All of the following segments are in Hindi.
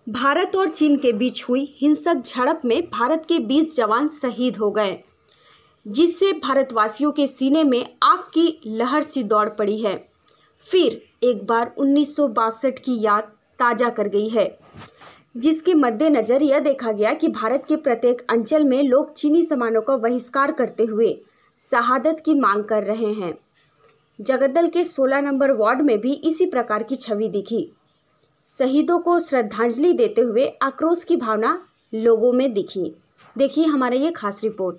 भारत और चीन के बीच हुई हिंसक झड़प में भारत के 20 जवान शहीद हो गए, जिससे भारतवासियों के सीने में आग की लहर सी दौड़ पड़ी है। फिर एक बार 1962 की याद ताज़ा कर गई है, जिसके मद्देनज़र यह देखा गया कि भारत के प्रत्येक अंचल में लोग चीनी सामानों का बहिष्कार करते हुए शहादत की मांग कर रहे हैं। जगद्दल के 16 नंबर वार्ड में भी इसी प्रकार की छवि दिखी। शहीदों को श्रद्धांजलि देते हुए आक्रोश की भावना लोगों में दिखी। देखिए हमारा ये खास रिपोर्ट।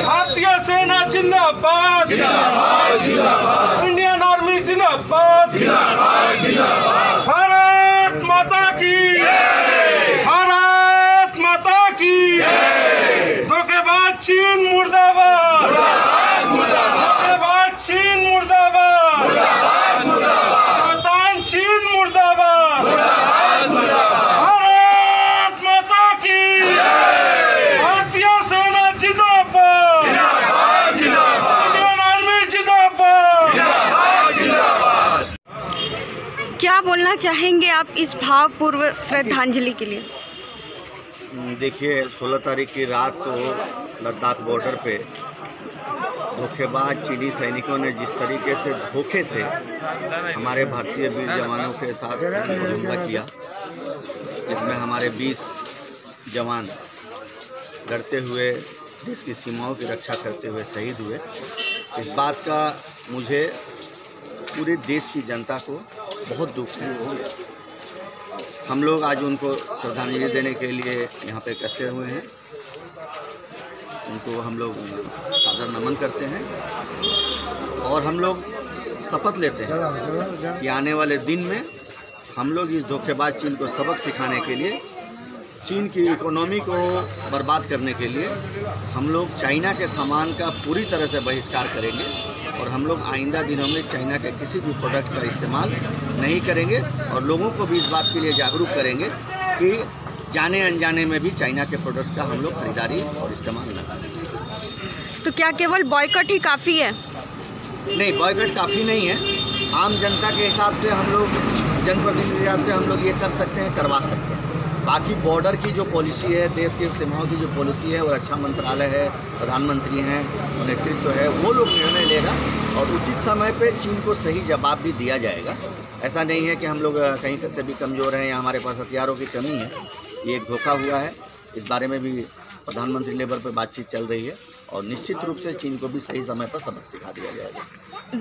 भारतीय सेना जिंदाबाद, जिंदाबाद, जिंदाबाद। इंडियन आर्मी जिंदाबाद, जिंदाबाद, जिंदाबाद। भारत माता की जय, भारत माता की जय। धोखेबाज चीन मुर्दाबाद, मुर्दाबाद, मुर्दाबाद। धोखेबाज चीन मुर्दाबाद, मुर्दाबाद, मुर्दाबाद। शैतान चीन मुर्दाबाद, मुर्दाबाद, मुर्दाबाद। भारत माता की जय, भारतीय सेना जिंदाबाद, जिंदाबाद, जिंदाबाद। इंडियन आर्मी जिंदाबाद, जिंदाबाद, जिंदाबाद। क्या बोलना चाहेंगे आप इस भावपूर्ण श्रद्धांजलि के लिए? देखिए, 16 तारीख की रात को लद्दाख बॉर्डर पे धोखेबाज चीनी सैनिकों ने जिस तरीके से धोखे से हमारे भारतीय वीर जवानों के साथ हमला किया, जिसमें हमारे 20 जवान लड़ते हुए देश की सीमाओं की रक्षा करते हुए शहीद हुए। इस बात का मुझे पूरे देश की जनता को बहुत दुख है। हम लोग आज उनको श्रद्धांजलि देने के लिए यहाँ पे इकट्ठे हुए हैं। उनको हम लोग सादर नमन करते हैं और हम लोग शपथ लेते हैं कि आने वाले दिन में हम लोग इस धोखेबाज चीन को सबक सिखाने के लिए, चीन की इकोनॉमी को बर्बाद करने के लिए हम लोग चाइना के सामान का पूरी तरह से बहिष्कार करेंगे और हम लोग आइंदा दिनों में चाइना के किसी भी प्रोडक्ट का इस्तेमाल नहीं करेंगे और लोगों को भी इस बात के लिए जागरूक करेंगे कि जाने अनजाने में भी चाइना के प्रोडक्ट्स का हम लोग खरीदारी और इस्तेमाल न करें। तो क्या केवल बॉयकॉट ही काफ़ी है? नहीं, बॉयकॉट काफ़ी नहीं है। आम जनता के हिसाब से हम लोग, जनप्रतिनिधि के हिसाब से हम लोग ये कर सकते हैं, करवा सकते हैं। बाकी बॉर्डर की जो पॉलिसी है, देश की सीमाओं की जो पॉलिसी है, वो रक्षा मंत्रालय है, प्रधानमंत्री हैं, नेतृत्व है, वो लोग निर्णय लेगा और उचित समय पे चीन को सही जवाब भी दिया जाएगा। ऐसा नहीं है कि हम लोग कहीं से भी कमज़ोर हैं या हमारे पास हथियारों की कमी है। ये एक धोखा हुआ है। इस बारे में भी प्रधानमंत्री लेवल पर बातचीत चल रही है और निश्चित रूप से चीन को भी सही समय पर सबक सिखा दिया जाएगा।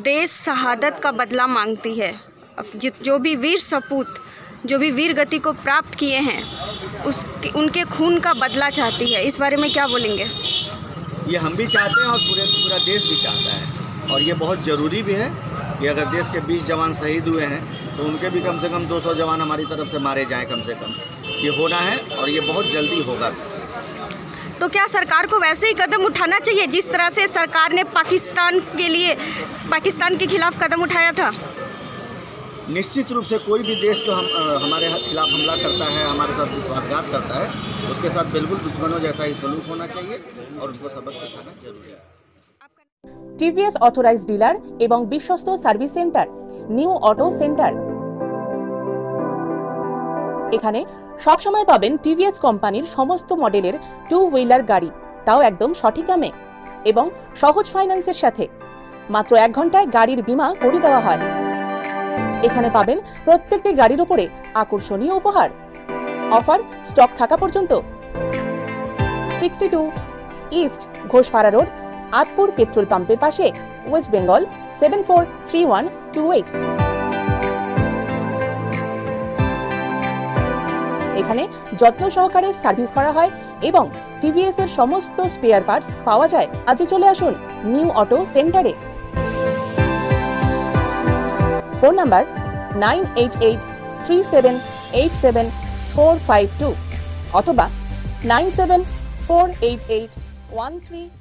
देश शहादत का बदला मांगती है। अब जो भी वीर सपूत, जो भी वीर गति को प्राप्त किए हैं, उनके खून का बदला चाहती है। इस बारे में क्या बोलेंगे? ये हम भी चाहते हैं और पूरा देश भी चाहता है और ये बहुत ज़रूरी भी है कि अगर देश के 20 जवान शहीद हुए हैं तो उनके भी कम से कम 200 जवान हमारी तरफ से मारे जाएं कम से कम। ये होना है और ये बहुत जल्दी होगा। तो क्या सरकार को वैसे ही कदम उठाना चाहिए जिस तरह से सरकार ने पाकिस्तान के खिलाफ कदम उठाया था? निश्चित रूप से कोई भी देश जो हमारे खिलाफ हमला करता है, हमारे साथ विश्वासघात करता है, उसके साथ बिल्कुल दुश्मनों जैसा ही सलूक होना चाहिए और उनको सबक सिखाना जरूरी है। টিভিএস অথরাইজড ডিলার এবং বিশ্বস্ত service centre new auto centre. এখানে সবসময় পাবেন টিভিএস কোম্পানির সমস্ত মডেলের 2 হুইলার গাড়ি, তাও একদম সঠিক দামে এবং সহজ ফাইন্যান্সের সাথে। মাত্র 1 ঘন্টায় গাড়ির বীমা করে দেওয়া হয়। এখানে পাবেন প্রত্যেকটি গাড়ির উপরে আকর্ষণীয় উপহার। অফার স্টক থাকা পর্যন্ত। 62 east Ghoshpara road, Atpur petrol পাম্পের পাশে, ওয়েস্ট বেঙ্গল 743128। এখানে যত্ন সহকারে সার্ভিস করা হয় এবং টিভিএস এর সমস্ত স্পেয়ার পার্টস পাওয়া যায়। আজই চলে আসুন নিউ অটো সেন্টারে। ফোন নাম্বার 9883787452 অথবা 97488131